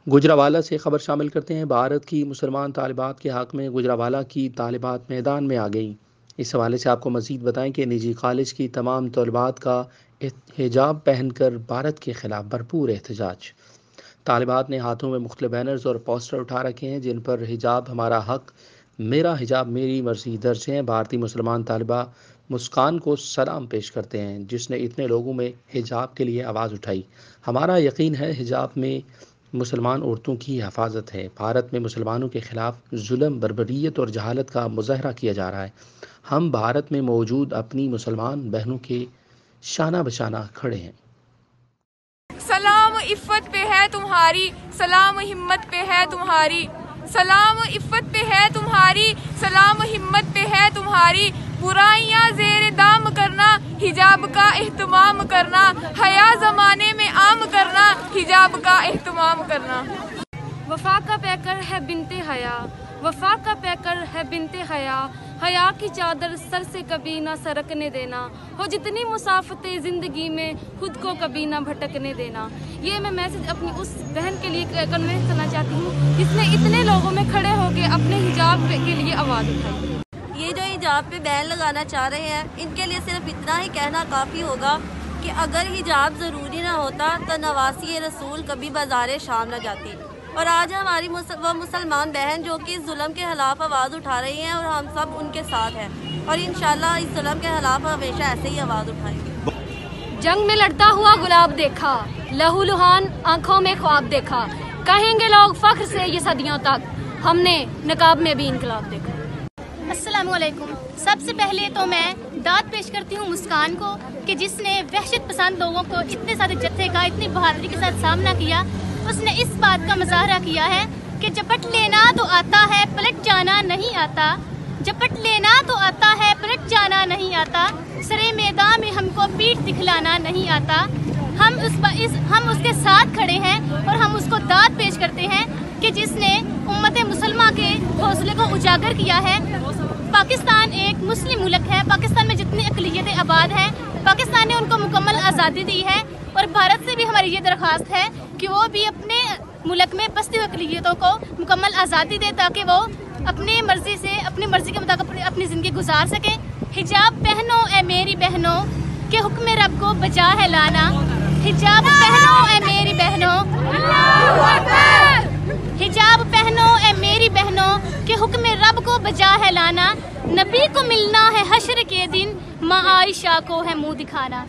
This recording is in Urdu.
گجرانوالہ سے خبر شامل کرتے ہیں۔ بھارت کی مسلمان طالبات کے حق میں گجرانوالہ کی طالبات میدان میں آ گئیں۔ اس حوالے سے آپ کو مزید بتائیں کہ نجی کالج کی تمام طالبات کا حجاب پہن کر بھارت کے خلاف بھرپور احتجاج۔ طالبات نے ہاتھوں میں مختلف بینرز اور پوسٹر اٹھا رکھے ہیں جن پر حجاب ہمارا حق، میرا حجاب میری مرضی درج ہیں۔ بھارتی مسلمان طالبہ مسکان کو سلام پیش کرتے ہیں جس نے اتنے لوگوں میں حجاب کے لیے آواز اٹھائی۔ ہمارا یقین ہے حجاب میں مسلمان عورتوں کی حفاظت ہے۔ بھارت میں مسلمانوں کے خلاف ظلم، بربریت اور جہالت کا مظاہرہ کیا جا رہا ہے۔ ہم بھارت میں موجود اپنی مسلمان بہنوں کے شانہ بشانہ کھڑے ہیں۔ سلام عفت پہ ہے تمہاری، سلام ہمت پہ ہے تمہاری، سلام عفت پہ ہے تمہاری، سلام ہمت پہ ہے تمہاری، برائیاں زیر دام کرنا، حجاب کا اہتمام کرنا، حیا زمانے میں عام کرنا، حجاب کا اہتمام کرنا۔ وفا کا پیکر ہے بنت حیا، وفا کا پیکر ہے بنت حیا، حیا کی چادر سر سے کبھی نہ سرکنے دینا، ہو جتنی مسافتیں زندگی میں خود کو کبھی نہ بھٹکنے دینا۔ یہ میں میسج اپنی اس بہن کے لیے کنوے کرنا چاہتی ہوں جس نے اتنے لوگوں میں کھڑے ہو کے اپنے حجاب کے لیے آواز اٹھائی۔ یہ جو حجاب پہ بین لگانا چاہ رہے ہیں ان کے لیے صرف اتنا ہی کہنا کافی ہوگا کہ اگر حجاب ضروری نہ ہوتا تو نواسی رسول کبھی بازار شام نہ جاتی۔ اور آج ہماری وہ مسلمان بہن جو کہ اس ظلم کے خلاف آواز اٹھا رہی ہیں اور ہم سب ان کے ساتھ ہیں اور انشاءاللہ اس ظلم کے خلاف ہمیشہ ایسے ہی آواز اٹھائیں گے۔ جنگ میں لڑتا ہوا گلاب دیکھا، لہو لہان آنکھوں میں خواب دیکھا، کہیں گے لوگ فخر سے یہ صدیوں تک، ہم نے نقاب میں بھی انقلاب دیکھا۔ السلام علیکم۔ سب سے پہلے تو میں داد پیش کرتی ہوں مسکان کو کہ جس نے وحشت پسند لوگوں کو اتنے سارے جتھے کا اتنی بہادری کے ساتھ سامنا کیا۔ اس نے اس بات کا مظاہرہ کیا ہے کہ جپٹ لینا تو آتا ہے پلٹ جانا نہیں آتا، جپٹ لینا تو آتا ہے پلٹ جانا نہیں آتا، سرے میدان میں ہم کو پیٹھ دکھلانا نہیں آتا۔ ہم اس کے ساتھ کھڑے ہیں اور ہم اس کو داد پیش کرتے ہیں کہ جس نے امت مسلمہ کے حوصلے کو اجاگر کیا ہے۔ پاکستان ایک مسلم ملک ہے، پاکستان میں جتنی اقلیتیں آباد ہیں پاکستان نے ان کو مکمل آزادی دی ہے اور بھارت سے بھی ہماری یہ درخواست ہے کہ وہ بھی اپنے ملک میں بستی ہوئی اقلیتوں کو مکمل آزادی دے تاکہ وہ اپنی مرضی سے اپنی مرضی کے مطابق اپنی زندگی گزار سکیں۔ حجاب پہنو اے میری بہنوں کہ حکم رب کو بجا ہے لانا، حجاب پہنو اے میری بہنوں، حجاب پہنو اے میری بہنوں کہ حکم رب کو بجا ہے لانا، نبی کو ملنا ہے حشر کے دن، ماں عائشہ کو ہے منہ دکھانا۔